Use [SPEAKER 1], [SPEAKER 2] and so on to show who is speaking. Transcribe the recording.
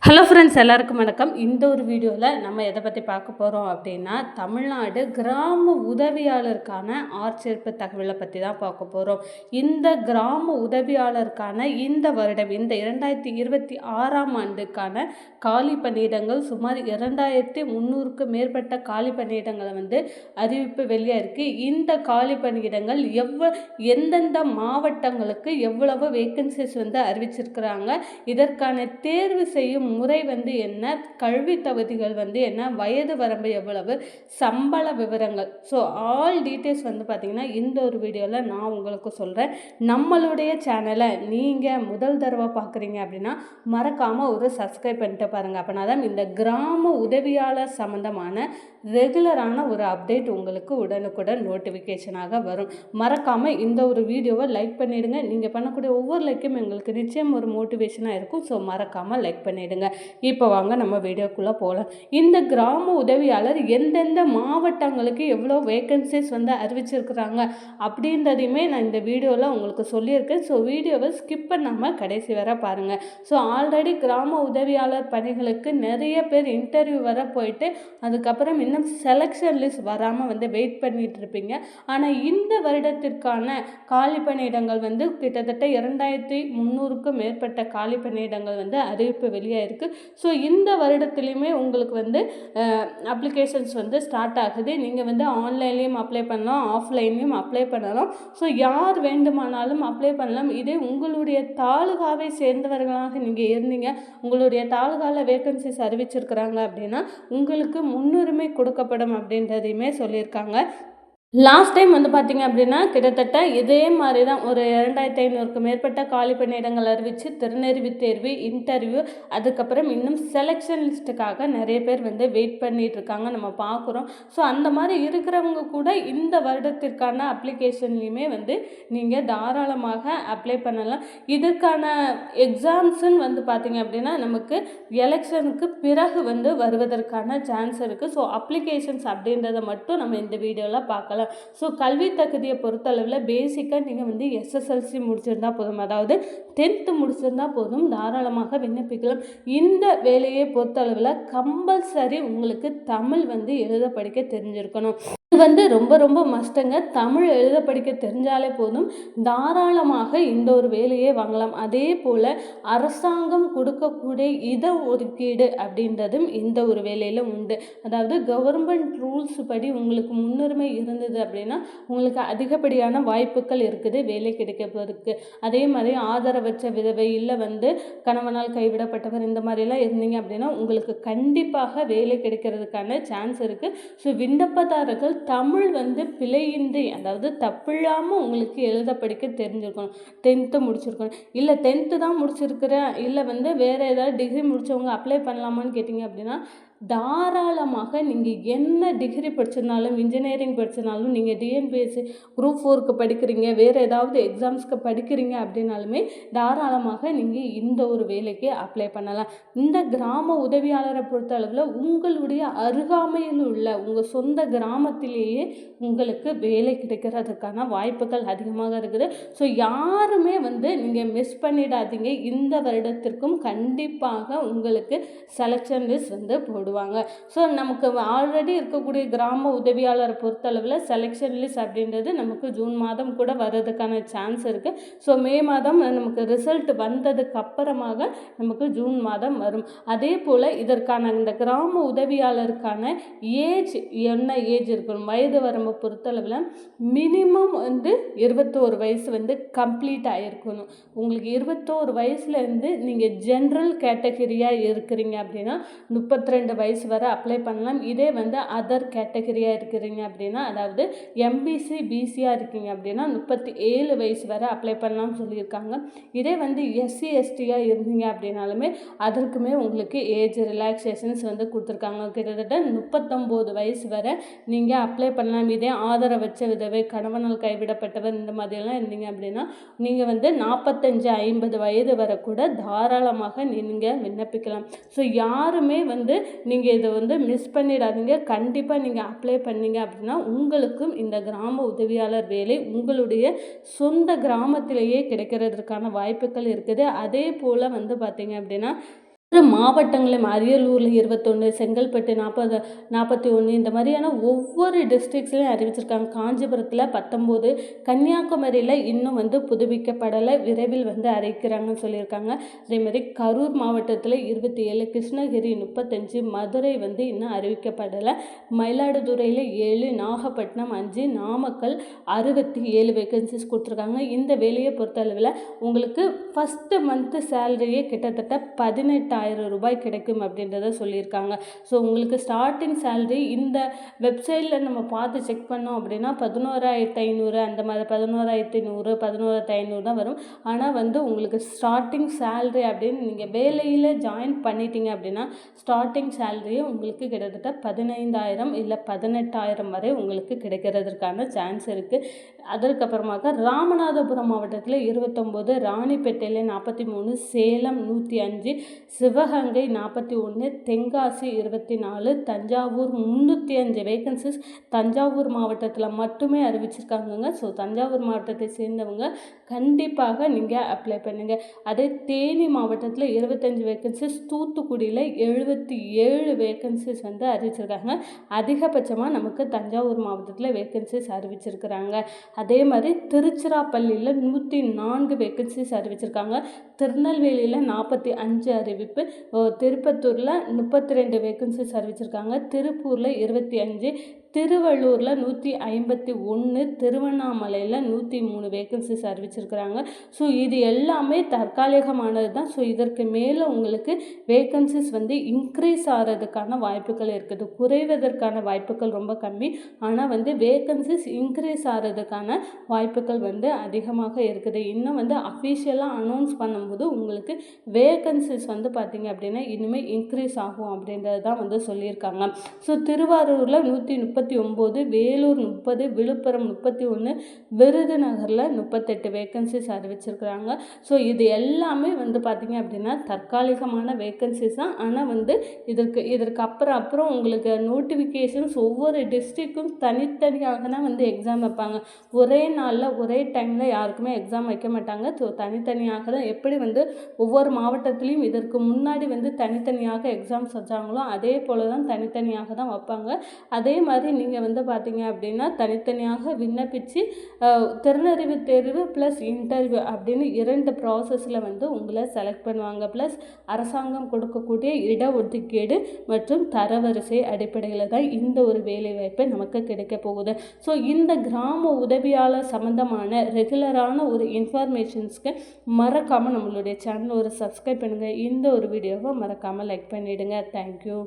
[SPEAKER 1] Hello friends, எல்லாருக்கும் வணக்கம். இந்த ஒரு வீடியோவில் நம்ம எதை பற்றி பார்க்க போகிறோம் அப்படின்னா, தமிழ்நாடு கிராம உதவியாளருக்கான ஆட்சேர்ப்பு தகவலை பற்றி தான் பார்க்க போகிறோம். இந்த கிராம உதவியாளருக்கான இந்த வருடம், இந்த 2026ஆம் ஆண்டுக்கான காலி பணியிடங்கள் சுமார் 2300க்கும் மேற்பட்ட காலி பணியிடங்களை அறிவிப்பு வெளியாக இருக்குது. இந்த காலி பணியிடங்கள் எந்தெந்த மாவட்டங்களுக்கு எவ்வளவு வேக்கன்சிஸ் அறிவிச்சிருக்கிறாங்க, இதற்கான தேர்வு செய்யும் முறை என்ன, கல்வி தகுதிகள் என்ன, வயது வரம்பு எவ்வளவு, சம்பள விவரங்கள், ஸோ ஆல் டீட்டெயில்ஸ் பார்த்தீங்கன்னா இந்த ஒரு வீடியோவில் நான் உங்களுக்கு சொல்கிறேன். நம்மளுடைய சேனலை நீங்கள் முதல் தடவை பார்க்குறீங்க அப்படின்னா மறக்காமல் ஒரு சப்ஸ்கிரைப் பண்ணிட்டு பாருங்கள். அப்படின்னா தான் இந்த கிராம உதவியாளர் சம்மந்தமான ரெகுலரான ஒரு அப்டேட் உங்களுக்கு உடனுக்குடன் நோட்டிஃபிகேஷனாக வரும். மறக்காமல் இந்த ஒரு வீடியோவை லைக் பண்ணிவிடுங்க. நீங்கள் பண்ணக்கூடிய ஒவ்வொரு லைக்கும் எங்களுக்கு நிச்சயம் ஒரு மோட்டிவேஷனாக இருக்கும். ஸோ மறக்காமல் லைக் பண்ணிவிடுங்க. இப்போ வாங்க நம்ம வீடியோக்குள்ளே போகலாம். இந்த கிராம உதவியாளர் எந்தெந்த மாவட்டங்களுக்கு எவ்வளோ வேக்கன்சிஸ் அறிவிச்சிருக்கிறாங்க அப்படின்றதையுமே நான் இந்த வீடியோவில் உங்களுக்கு சொல்லியிருக்கேன். ஸோ வீடியோவை ஸ்கிப் பண்ணாமல் கடைசி வர பாருங்கள். ஸோ ஆல்ரெடி கிராம உதவியாளர் பணிகளுக்கு நிறைய பேர் இன்டர்வியூ வர போயிட்டு அதுக்கப்புறம் இன்னும் செலெக்ஷன் லிஸ்ட் வராமல் வெயிட் பண்ணிட்டு இருப்பீங்க. ஆனால் இந்த வருடத்திற்கான காலி பணியிடங்கள் கிட்டத்தட்ட 2300க்கும் மேற்பட்ட காலி பணியிடங்கள் அறிவிப்பு வெளியாக இருக்குது. ஸோ இந்த வருடத்துலையுமே உங்களுக்கு அப்ளிகேஷன்ஸ் ஸ்டார்ட் ஆகுது. நீங்கள் ஆன்லைன்லேயும் அப்ளை பண்ணலாம், ஆஃப்லைன்லேயும் அப்ளை பண்ணலாம். ஸோ யார் வேண்டுமானாலும் அப்ளை பண்ணலாம். இதே உங்களுடைய தாலுகாவை சேர்ந்தவர்களாக நீங்கள் இருந்தீங்க, உங்களுடைய தாலுகாவில் வேக்கன்சிஸ் அறிவிச்சிருக்கிறாங்க அப்படின்னா உங்களுக்கு முன்னுரிமை கொடுக்கப்படும் அப்படின்றதையுமே சொல்லியிருக்காங்க. லாஸ்ட் டைம் பார்த்தீங்க அப்படின்னா கிட்டத்தட்ட இதே மாதிரி தான் ஒரு 2500க்கும் மேற்பட்ட காலி பணியிடங்கள் அறிவித்து திறனறிவு தேர்வு, இன்டர்வியூ, அதுக்கப்புறம் இன்னும் செலெக்ஷன் லிஸ்ட்டுக்காக நிறைய பேர் வெயிட் பண்ணிட்டு இருக்காங்க, நம்ம பார்க்குறோம். ஸோ அந்த மாதிரி இருக்கிறவங்க கூட இந்த வருடத்திற்கான அப்ளிகேஷன்லையுமே நீங்கள் தாராளமாக அப்ளை பண்ணலாம். இதற்கான எக்ஸாம்ஸுன்னு பார்த்தீங்க அப்படின்னா நமக்கு எலெக்ஷனுக்கு பிறகு வருவதற்கான சான்ஸ் இருக்குது. ஸோ அப்ளிகேஷன்ஸ் அப்படின்றத மட்டும் நம்ம இந்த வீடியோவில் பார்க்கலாம். ஸோ கல்வி தகுதியை பொறுத்தளவில் பேசிக்காக நீங்கள் எஸ்எஸ்எல்சி முடிச்சிருந்தா போதும், அதாவது 10th முடிச்சிருந்தா போதும், தாராளமாக விண்ணப்பிக்கலாம். இந்த வேலையை பொறுத்தளவில் கம்பல்சரி உங்களுக்கு தமிழ் எழுத படிக்க தெரிஞ்சிருக்கணும். இது ரொம்ப ரொம்ப மஸ்ட்டுங்க. தமிழ் எழுத படிக்க தெரிஞ்சாலே போதும், தாராளமாக இந்த ஒரு வேலையை வாங்கலாம். அதே போல் அரசாங்கம் கொடுக்கக்கூடிய இட ஒதுக்கீடு அப்படின்றதும் இந்த ஒரு வேலையில் உண்டு. அதாவது கவர்மெண்ட் ரூல்ஸ் படி உங்களுக்கு முன்னுரிமை இருந்தது அப்படின்னா உங்களுக்கு அதிகப்படியான வாய்ப்புகள் இருக்குது வேலை கிடைக்கிறதுக்கு. அதே மாதிரி ஆதரவற்ற விதவை, இல்லை கணவனால் கைவிடப்பட்டவர், இந்த மாதிரிலாம் இருந்தீங்க அப்படின்னா உங்களுக்கு கண்டிப்பாக வேலை கிடைக்கிறதுக்கான சான்ஸ் இருக்குது. ஸோ விண்ணப்பதாரர்கள் தமிழ் பிழையின்றி, அதாவது தப்பில்லாமல் உங்களுக்கு எழுத படிக்க தெரிஞ்சிருக்கணும். 10th முடிச்சிருக்கணும். இல்லை 10th தான் முடிச்சிருக்கிறேன், இல்லை வேறு ஏதாவது டிகிரி முடித்தவங்க அப்ளை பண்ணலாமான்னு கேட்டிங்க அப்படின்னா தாராளமாக நீங்கள் என்ன டிகிரி படிச்சிருந்தாலும், இன்ஜினியரிங் படிச்சிருந்தாலும், நீங்கள் டிஎன்பிஎஸ்சி குரூப் 4க்கு படிக்கிறீங்க, வேறு ஏதாவது எக்ஸாம்ஸ்க்கு படிக்கிறீங்க அப்படின்னாலுமே தாராளமாக நீங்கள் இந்த ஒரு வேலைக்கு அப்ளை பண்ணலாம். இந்த கிராம உதவியாளரை பொறுத்த அளவில் உங்களுடைய அருகாமையில் உள்ள உங்கள் சொந்த கிராமத்திலேயே உங்களுக்கு வேலை கிடைக்கிறதுக்கான வாய்ப்புகள் அதிகமாக இருக்குது. ஸோ யாருமே நீங்கள் மிஸ் பண்ணிடாதீங்க. இந்த வருடத்திற்கும் கண்டிப்பாக உங்களுக்கு செலெக்ஷன் லிஸ்ட் போடுவாங்க. ஸோ நமக்கு ஆல்ரெடி இருக்கக்கூடிய கிராம உதவியாளரை பொறுத்தளவில் செலெக்ஷன் லிஸ்ட் அப்படின்றது நமக்கு ஜூன் மாதம் கூட வர்றதுக்கான சான்ஸ் இருக்குது. ஸோ மே மாதம் நமக்கு ரிசல்ட் வந்ததுக்கு அப்புறமாக நமக்கு ஜூன் மாதம் வரும். அதே போல் இதற்கான இந்த கிராம உதவியாளருக்கான ஏஜ் என்ன ஏஜ் இருக்கணும், வயது வரம்பை பொறுத்தளவில் மினிமம் 21 வயசு கம்ப்ளீட் ஆகிருக்கணும். உங்களுக்கு 21 வயசுலேருந்து நீங்கள் ஜென்ரல் கேட்டகரியாக இருக்கிறீங்க அப்படின்னா 32 வயசு வரை அப்ளை பண்ணலாம். இதே அதர் கேட்டகரியாக இருக்கிறீங்க அப்படின்னா, அதாவது எம்பிசி பிசியாக இருக்கீங்க அப்படின்னா 37 வயசு வரை அப்ளை பண்ணலாம்னு சொல்லியிருக்காங்க. இதே எஸ்சி எஸ்டியாக இருந்தீங்க அப்படின்னாலுமே அதற்குமே உங்களுக்கு ஏஜ் ரிலாக்ஸேஷன்ஸ் கொடுத்துருக்காங்க. கிட்டத்தட்ட 39 வயசு வரை நீங்கள் அப்ளை பண்ணலாம். இதே ஆதரவற்ற விதவை, கணவனால் கைவிடப்பட்டவர், இந்த மாதிரிலாம் இருந்தீங்க அப்படின்னா நீங்கள் 45-50 வயது வரை கூட தாராளமாக நீங்கள் விண்ணப்பிக்கலாம். ஸோ யாருமே நீங்கள் இதை மிஸ் பண்ணிடாதீங்க. கண்டிப்பாக நீங்கள் அப்ளை பண்ணீங்க அப்படின்னா உங்களுக்கும் இந்த கிராம உதவியாளர் வேலை உங்களுடைய சொந்த கிராமத்திலேயே கிடைக்கிறதுக்கான வாய்ப்புகள் இருக்குது. அதே போல் பார்த்தீங்க அப்படின்னா மாவட்டங்களும் அரியலூரில் 21, செங்கல்பட்டு 41 இந்த மாதிரியான ஒவ்வொரு டிஸ்ட்ரிக்ஸ்லையும் அறிவிச்சிருக்காங்க. காஞ்சிபுரத்தில் 19, கன்னியாகுமரியில் இன்னும் புதுப்பிக்கப்படலை, விரைவில் அறிவிக்கிறாங்கன்னு சொல்லியிருக்காங்க. அதேமாதிரி கரூர் மாவட்டத்தில் 27, கிருஷ்ணகிரி 35, மதுரை இன்னும் அறிவிக்கப்படலை, மயிலாடுதுறையில் 7, நாகப்பட்டினம் 5, நாமக்கல் 67 வேகன்சிஸ் கொடுத்துருக்காங்க. இந்த வேலையை பொறுத்தளவில் உங்களுக்கு ஃபஸ்ட்டு மந்த்து சேலரியே கிட்டத்தட்ட 18,000 ரூபாய் கிடைக்கும் அப்படின்றத சொல்லியிருக்காங்க. ஸோ உங்களுக்கு ஸ்டார்டிங் சேலரி இந்த வெப்சைட்டில் நம்ம பார்த்து செக் பண்ணோம் அப்படின்னா 11,500 அந்த மாதிரி 11,100 11,500 தான் வரும். ஆனால் உங்களுக்கு ஸ்டார்டிங் சேலரி அப்படின்னு நீங்கள் வேலையில் ஜாயின் பண்ணிட்டீங்க அப்படின்னா ஸ்டார்டிங் சேலரியே உங்களுக்கு கிட்டத்தட்ட 15,000 இல்லை 18,000 வரை உங்களுக்கு கிடைக்கிறதுக்கான சான்ஸ் இருக்குது. அதற்கப்புறமாக ராமநாதபுரம் மாவட்டத்தில் 29, ராணிப்பேட்டையில் 43, சேலம் 105, சிவகங்கை 41, தென்காசி 24, தஞ்சாவூர் 305 வேகன்சிஸ் தஞ்சாவூர் மாவட்டத்தில் மட்டுமே அறிவிச்சிருக்காங்கங்க. ஸோ தஞ்சாவூர் மாவட்டத்தை சேர்ந்தவங்க கண்டிப்பாக நீங்கள் அப்ளை பண்ணுங்கள். அதே தேனி மாவட்டத்தில் 25 வேகன்சிஸ், தூத்துக்குடியில் 77 வேகன்சிஸ் அறிவிச்சிருக்காங்க. அதிகபட்சமாக நமக்கு தஞ்சாவூர் மாவட்டத்தில் வேகன்சிஸ் அறிவிச்சிருக்கிறாங்க. அதே மாதிரி திருச்சிராப்பள்ளியில் 104 வேகன்சிஸ் அறிவிச்சிருக்காங்க. திருநெல்வேலியில் 45 அறிவிப்பு, திருப்பத்தூரில் 32 வேகன்சிஸ் அறிவிச்சிருக்காங்க. திருப்பூரில் 25, திருவள்ளூரில் 151, திருவண்ணாமலையில் 103 வேகன்சிஸ் அறிவிச்சிருக்கிறாங்க. ஸோ இது எல்லாமே தற்காலிகமானது தான். ஸோ இதற்கு மேலே உங்களுக்கு வேகன்சிஸ் இன்க்ரீஸ் ஆகிறதுக்கான வாய்ப்புகள் இருக்குது, குறைவதற்கான வாய்ப்புகள் ரொம்ப கம்மி. ஆனால் வேகன்சிஸ் இன்க்ரீஸ் ஆகிறதுக்கான வாய்ப்புகள் அதிகமாக இருக்குது. இன்னும் அஃபிஷியலாக அனௌன்ஸ் பண்ணும்போது உங்களுக்கு வேகன்சிஸ் பார்த்தீங்க அப்படின்னா இனிமேல் இன்க்ரீஸ் ஆகும் அப்படின்றது தான் சொல்லியிருக்காங்க. ஸோ திருவாரூரில் 139, வேலூர் 30, விழுப்புரம் 31, விருதுநகரில் 38 வேகன்சிஸ் அறிவிச்சிருக்கிறாங்க. ஸோ இது எல்லாமே பார்த்தீங்க அப்படின்னா தற்காலிகமான வேகன்சிஸ் தான். ஆனால் இதற்கு அப்புறம் உங்களுக்கு நோட்டிஃபிகேஷன்ஸ் ஒவ்வொரு டிஸ்ட்ரிக்டும் தனித்தனியாக தான் எக்ஸாம் வைப்பாங்க. ஒரே நாளில் ஒரே டைமில் யாருக்குமே எக்ஸாம் வைக்க மாட்டாங்க. ஸோ தனித்தனியாக தான் எப்படி ஒவ்வொரு மாவட்டத்துலேயும் இதற்கு முன்னாடி தனித்தனியாக எக்ஸாம்ஸ் வச்சாங்களோ அதே போல் தான் தனித்தனியாக தான் வைப்பாங்க. அதே மாதிரி நீங்கள் பார்த்தீங்க அப்படின்னா தனித்தனியாக விண்ணப்பித்து திறனறிவு தேர்வு ப்ளஸ் இன்டர்வியூ அப்படின்னு 2 ப்ராசஸில் உங்களை செலக்ட் பண்ணுவாங்க. ப்ளஸ் அரசாங்கம் கொடுக்கக்கூடிய இடஒதுக்கீடு மற்றும் தரவரிசை அடிப்படையில் தான் இந்த ஒரு வேலைவாய்ப்பு நமக்கு கிடைக்க போகுது. ஸோ இந்த கிராம உதவியாளர் சம்மந்தமான ரெகுலரான ஒரு இன்ஃபர்மேஷன்ஸ்க்கு மறக்காமல் நம்மளுடைய சேனல் ஒரு சப்ஸ்கிரைப் பண்ணுங்கள். இந்த ஒரு வீடியோவை மறக்காமல் லைக் பண்ணிவிடுங்க. தேங்க்யூ.